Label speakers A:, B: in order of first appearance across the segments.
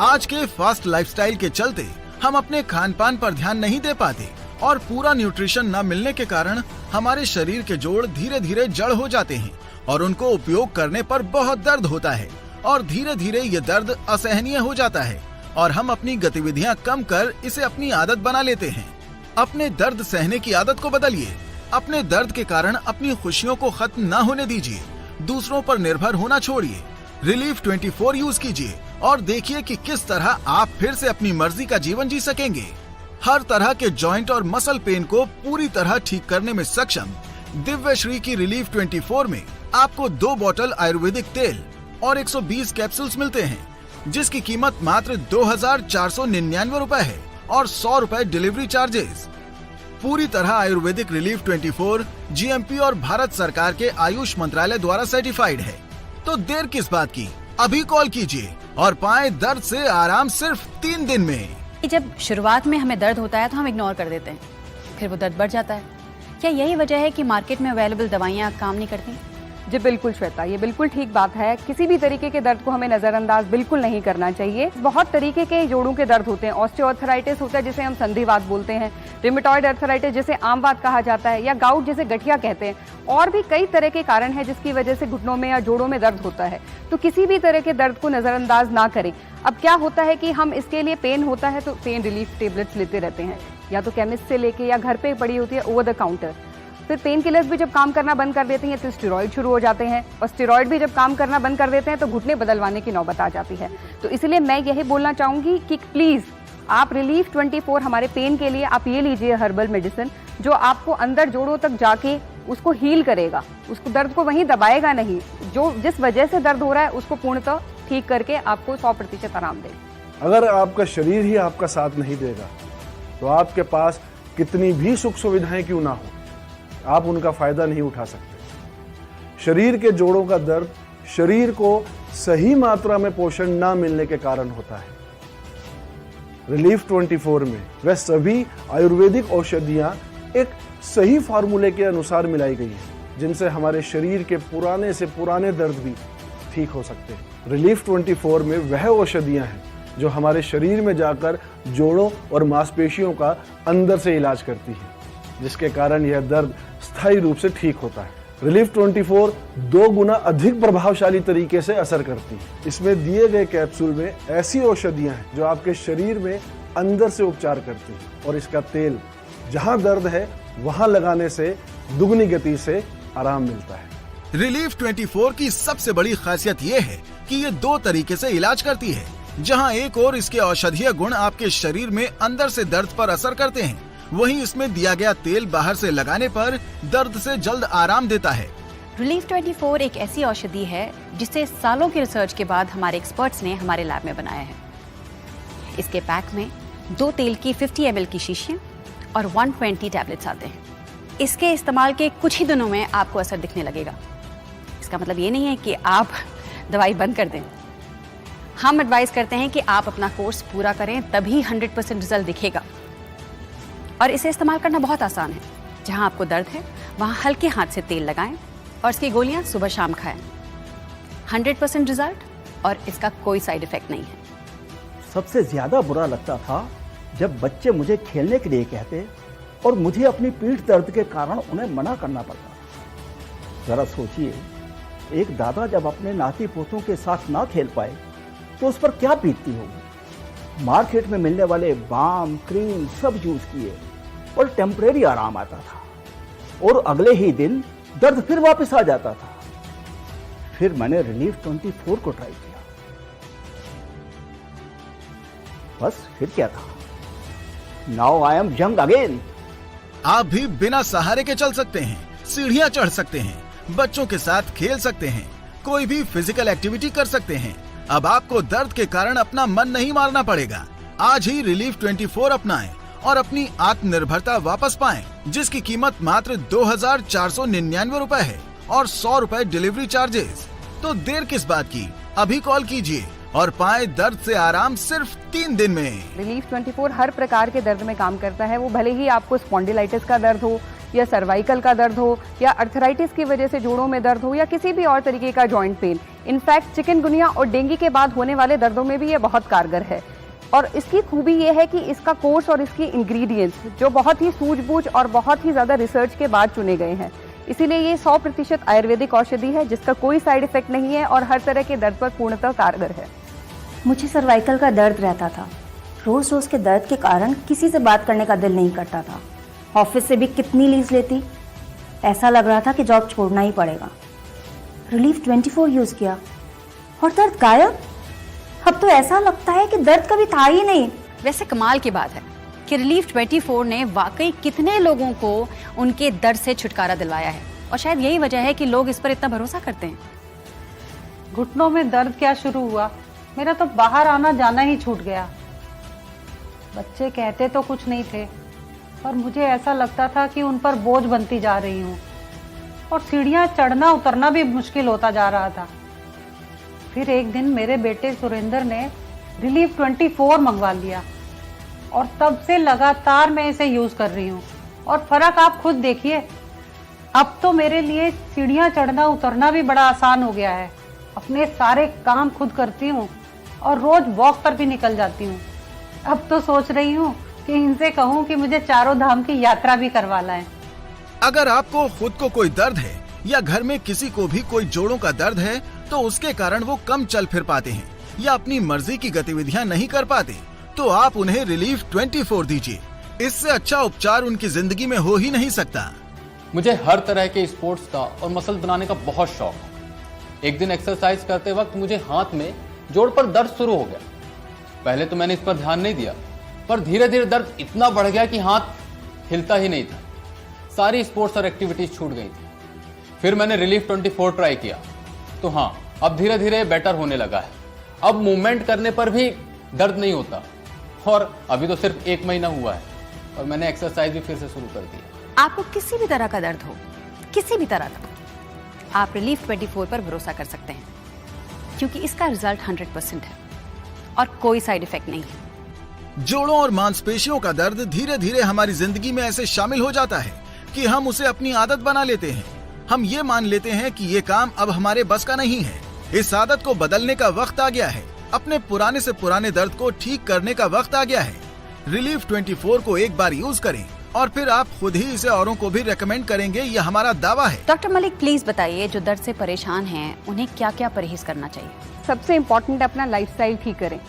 A: आज के fast lifestyle के चलते हम अपने खान पान पर ध्यान नहीं दे पाते और पूरा न्यूट्रिशन न मिलने के कारण हमारे शरीर के जोड़ धीरे धीरे जड़ हो जाते हैं और उनको उपयोग करने पर बहुत दर्द होता है और धीरे धीरे ये दर्द असहनीय हो जाता है और हम अपनी गतिविधियां कम कर इसे अपनी आदत बना लेते हैं। अपने दर्द सहने की आदत को बदलिए। अपने दर्द के कारण अपनी खुशियों को खत्म न होने दीजिए। दूसरों पर निर्भर होना छोड़िए। रिलीफ 24 यूज कीजिए और देखिए कि किस तरह आप फिर से अपनी मर्जी का जीवन जी सकेंगे। हर तरह के जॉइंट और मसल पेन को पूरी तरह ठीक करने में सक्षम दिव्य श्री की रिलीफ 24 में आपको 2 बोतल आयुर्वेदिक तेल और 120 कैप्सूल्स मिलते हैं, जिसकी कीमत मात्र 2499 रुपए है और 100 रुपए डिलीवरी चार्जेस। पूरी तरह आयुर्वेदिक रिलीफ 24 GMP और भारत सरकार के आयुष मंत्रालय द्वारा सर्टिफाइड है। तो देर किस बात की, अभी कॉल कीजिए और पाएं दर्द से आराम सिर्फ 3 दिन में।
B: जब शुरुआत में हमें दर्द होता है तो हम इग्नोर कर देते हैं, फिर वो दर्द बढ़ जाता है। क्या यही वजह है कि मार्केट में अवेलेबल दवाइयाँ काम नहीं करती?
C: जी बिल्कुल श्वेता, ये बिल्कुल ठीक बात है। किसी भी तरीके के दर्द को हमें नजरअंदाज बिल्कुल नहीं करना चाहिए। बहुत तरीके के जोड़ों के दर्द होते हैं। ऑस्टियोआर्थराइटिस होता है जिसे हम संधिवात बोलते हैं, रिमेटॉइड अर्थराइटिस जिसे आमवात कहा जाता है, या गाउट जिसे गठिया कहते हैं। और भी कई तरह के कारण हैं जिसकी वजह से घुटनों में या जोड़ों में दर्द होता है। तो किसी भी तरह के दर्द को नजरअंदाज ना करें। अब क्या होता है कि हम इसके लिए पेन होता है तो पेन रिलीफ टेबलेट्स लेते रहते हैं, या तो केमिस्ट से लेके, या घर पे पड़ी होती है ओवर द काउंटर। फिर पेन किलर्स भी जब काम करना बंद कर देते हैं तो स्टेरॉइड शुरू हो जाते हैं, और स्टेरॉइड भी जब काम करना बंद कर देते हैं तो घुटने बदलवाने की नौबत आ जाती है। तो इसलिए मैं यही बोलना चाहूंगी कि प्लीज आप रिलीफ 24 हमारे पेन के लिए आप ये लीजिए हर्बल मेडिसिन, जो आपको अंदर जोड़ों तक जाके उसको हील करेगा, उसको दर्द को वहीं दबाएगा नहीं, जो जिस वजह से दर्द हो रहा है उसको पूर्णतः ठीक करके आपको 100% आराम देगा।
D: अगर आपका शरीर ही आपका साथ नहीं देगा तो आपके पास कितनी भी सुख सुविधाएं क्यों ना हो, आप उनका फायदा नहीं उठा सकते। शरीर के जोड़ों का दर्द शरीर को सही मात्रा में पोषण ना मिलने के कारण होता है। रिलीफ 24 में वह सभी आयुर्वेदिक औषधियां एक सही फार्मूले के अनुसार मिलाई गई हैं, जिनसे हमारे शरीर के पुराने से पुराने दर्द भी ठीक हो सकते हैं। रिलीफ 24 में वह औषधियां हैं जो हमारे शरीर में जाकर जोड़ों और मांसपेशियों का अंदर से इलाज करती हैं, जिसके कारण यह दर्द स्थायी रूप से ठीक होता है। रिलीफ 24 2 गुना अधिक प्रभावशाली तरीके से असर करती है। इसमें दिए गए कैप्सूल में ऐसी औषधियां हैं जो आपके शरीर में अंदर से उपचार करती हैं, और इसका तेल जहां दर्द है वहां लगाने से दुगनी गति से आराम मिलता है।
A: रिलीफ 24 की सबसे बड़ी खासियत ये है कि ये 2 तरीके से इलाज करती है। जहां एक और इसके औषधीय गुण आपके शरीर में अंदर से दर्द पर असर करते हैं, वहीं इसमें दिया गया तेल बाहर से लगाने पर दर्द से जल्द आराम देता है।
B: रिलीफ 24 एक ऐसी औषधि है जिसे सालों की रिसर्च के बाद हमारे एक्सपर्ट्स ने हमारे लैब में बनाया है। इसके पैक में 2 तेल की 50 ml की शीशियां और 120 टैबलेट्स आते हैं। इसके इस्तेमाल के कुछ ही दिनों में आपको असर दिखने लगेगा। इसका मतलब ये नहीं है कि आप दवाई बंद कर दें। हम एडवाइस करते हैं कि आप अपना कोर्स पूरा करें, तभी 100% रिजल्ट दिखेगा। और इसे इस्तेमाल करना बहुत आसान है। जहां आपको दर्द है वहां हल्के हाथ से तेल लगाएं और इसकी गोलियां सुबह शाम खाएं। 100% रिजल्ट और इसका कोई साइड इफेक्ट नहीं है।
E: सबसे ज्यादा बुरा लगता था जब बच्चे मुझे खेलने के लिए कहते और मुझे अपनी पीठ दर्द के कारण उन्हें मना करना पड़ता। जरा सोचिए, एक दादा जब अपने नाती पोतों के साथ ना खेल पाए तो उस पर क्या बीतती होगी। मार्केट में मिलने वाले बाम, क्रीम सब यूज किए और टेम्परेरी आराम आता था, और अगले ही दिन दर्द फिर वापस आ जाता था। फिर मैंने रिलीफ 24 को ट्राई किया, बस फिर क्या था, now I am young again.
A: आप भी बिना सहारे के चल सकते हैं, सीढ़ियां चढ़ सकते हैं, बच्चों के साथ खेल सकते हैं, कोई भी फिजिकल एक्टिविटी कर सकते हैं। अब आपको दर्द के कारण अपना मन नहीं मारना पड़ेगा। आज ही रिलीफ 24 अपनाएं और अपनी आत्मनिर्भरता वापस पाएं, जिसकी कीमत मात्र 2499 रुपए है और 100 रुपए डिलीवरी चार्जेस। तो देर किस बात की, अभी कॉल कीजिए और पाएं दर्द से आराम सिर्फ 3 दिन में।
C: रिलीफ 24 हर प्रकार के दर्द में काम करता है। वो भले ही आपको स्पॉन्डिलाइटिस का दर्द हो, या सर्वाइकल का दर्द हो, या अर्थराइटिस की वजह से जोड़ों में दर्द हो, या किसी भी और तरीके का जॉइंट पेन, इनफैक्ट चिकनगुनिया और डेंगू के बाद होने वाले दर्दों में भी ये बहुत कारगर है। और इसकी खूबी ये है कि इसका कोर्स और इसकी इंग्रेडिएंट्स जो बहुत ही सूझबूझ और बहुत ही ज़्यादा रिसर्च के बाद चुने गए हैं, इसीलिए ये 100% आयुर्वेदिक औषधि है जिसका कोई साइड इफेक्ट नहीं है और हर तरह के दर्द पर पूर्णतः कारगर है।
F: मुझे सर्वाइकल का दर्द रहता था। रोज रोज के दर्द के कारण किसी से बात करने का दिल नहीं करता था। ऑफिस से भी कितनी लीव लेती, ऐसा लग रहा था कि जॉब छोड़ना ही पड़ेगा। रिलीफ 24 यूज किया और दर्द गायब। अब तो ऐसा लगता है कि दर्द कभी था ही नहीं।
B: वैसे कमाल की बात है कि रिलीफ 24 ने वाकई कितने लोगों को उनके दर्द से छुटकारा दिलवाया है और शायद यही वजह है कि लोग इस पर इतना भरोसा करते हैं।
G: घुटनों में दर्द क्या शुरू हुआ, मेरा तो बाहर आना जाना ही छूट गया। बच्चे कहते तो कुछ नहीं थे, पर मुझे ऐसा लगता था कि उन पर बोझ बनती जा रही हूँ और सीढ़ियाँ चढ़ना उतरना भी मुश्किल होता जा रहा था। फिर एक दिन मेरे बेटे सुरेंद्र ने रिलीफ 24 मंगवा लिया और तब से लगातार मैं इसे यूज कर रही हूँ और फर्क आप खुद देखिए। अब तो मेरे लिए सीढ़ियाँ चढ़ना उतरना भी बड़ा आसान हो गया है। अपने सारे काम खुद करती हूँ और रोज वॉक पर भी निकल जाती हूँ। अब तो सोच रही हूँ कि इनसे कहूँ कि मुझे चारों धाम की यात्रा भी करवा लाएं।
A: अगर आपको खुद को कोई दर्द है या घर में किसी को भी कोई जोड़ों का दर्द है तो उसके कारण वो कम चल फिर पाते हैं या अपनी मर्जी की गतिविधियां नहीं कर पाते, तो आप उन्हें रिलीफ 24 दीजिए। इससे अच्छा उपचार उनकी जिंदगी में हो ही नहीं सकता।
H: मुझे हर तरह के स्पोर्ट्स का और मसल बनाने का बहुत शौक है। एक दिन एक्सरसाइज करते वक्त मुझे हाथ में जोड़ पर दर्द शुरू हो गया। पहले तो मैंने इस पर ध्यान नहीं दिया, पर धीरे धीरे दर्द इतना बढ़ गया कि हाथ हिलता ही नहीं था। सारी स्पोर्ट्स और एक्टिविटीज छूट गई थी। फिर मैंने रिलीफ 24 ट्राई किया तो हाँ, अब धीरे धीरे बेटर होने लगा है। अब मूवमेंट करने पर भी दर्द नहीं होता और अभी तो सिर्फ 1 महीना हुआ है और मैंने एक्सरसाइज भी फिर से शुरू कर दी।
B: आपको किसी भी तरह का दर्द हो, किसी भी तरह का, आप रिलीफ 24 पर भरोसा कर सकते हैं क्योंकि इसका रिजल्ट 100% है और कोई साइड इफेक्ट नहीं है।
A: जोड़ों और मांसपेशियों का दर्द धीरे धीरे हमारी जिंदगी में ऐसे शामिल हो जाता है कि हम उसे अपनी आदत बना लेते हैं। हम ये मान लेते हैं कि ये काम अब हमारे बस का नहीं है। इस आदत को बदलने का वक्त आ गया है। अपने पुराने से पुराने दर्द को ठीक करने का वक्त आ गया है। रिलीफ 24 को एक बार यूज करें और फिर आप खुद ही इसे औरों को भी रेकमेंड करेंगे, ये हमारा दावा है।
B: डॉक्टर मलिक प्लीज बताइए, जो दर्द से परेशान हैं उन्हें क्या क्या परहेज करना चाहिए?
C: सबसे इम्पोर्टेंट अपना लाइफस्टाइल ठीक करें।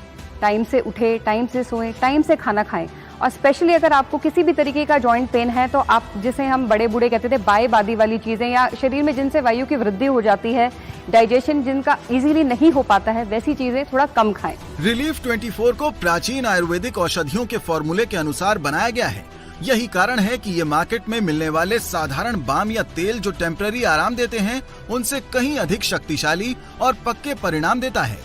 C: टाइम से उठे, टाइम से सोएं, टाइम से खाना खाएं और स्पेशली अगर आपको किसी भी तरीके का जॉइंट पेन है तो आप, जिसे हम बड़े बूढ़े कहते थे बाय बादी वाली चीज़ें या शरीर में जिनसे वायु की वृद्धि हो जाती है, डाइजेशन जिनका इजीली नहीं हो पाता है, वैसी चीज़ें थोड़ा कम खाएं।
A: रिलीफ 24 को प्राचीन आयुर्वेदिक औषधियों के फॉर्मूले के अनुसार बनाया गया है। यही कारण है कि ये मार्केट में मिलने वाले साधारण बाम या तेल जो टेम्पररी आराम देते हैं उनसे कहीं अधिक शक्तिशाली और पक्के परिणाम देता है।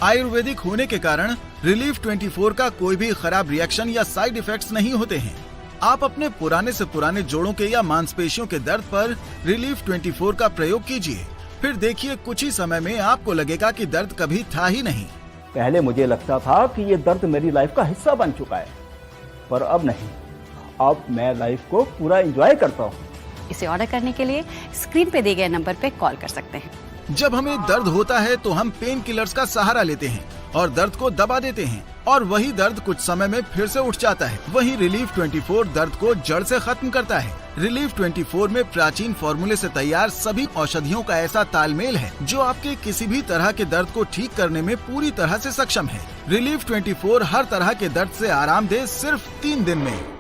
A: आयुर्वेदिक होने के कारण रिलीफ 24 का कोई भी खराब रिएक्शन या साइड इफेक्ट्स नहीं होते हैं। आप अपने पुराने से पुराने जोड़ों के या मांसपेशियों के दर्द पर रिलीफ 24 का प्रयोग कीजिए, फिर देखिए कुछ ही समय में आपको लगेगा कि दर्द कभी था ही नहीं।
E: पहले मुझे लगता था कि ये दर्द मेरी लाइफ का हिस्सा बन चुका है, पर अब नहीं। अब मैं लाइफ को पूरा एंजॉय करता हूँ।
B: इसे ऑर्डर करने के लिए स्क्रीन पे दिए गए नंबर पे कॉल कर सकते हैं।
A: जब हमें दर्द होता है तो हम पेन किलर्स का सहारा लेते हैं और दर्द को दबा देते हैं और वही दर्द कुछ समय में फिर से उठ जाता है। वहीं रिलीफ 24 दर्द को जड़ से खत्म करता है। रिलीफ 24 में प्राचीन फॉर्मूले से तैयार सभी औषधियों का ऐसा तालमेल है जो आपके किसी भी तरह के दर्द को ठीक करने में पूरी तरह से सक्षम है। रिलीफ 24 हर तरह के दर्द से आराम दे सिर्फ 3 दिन में।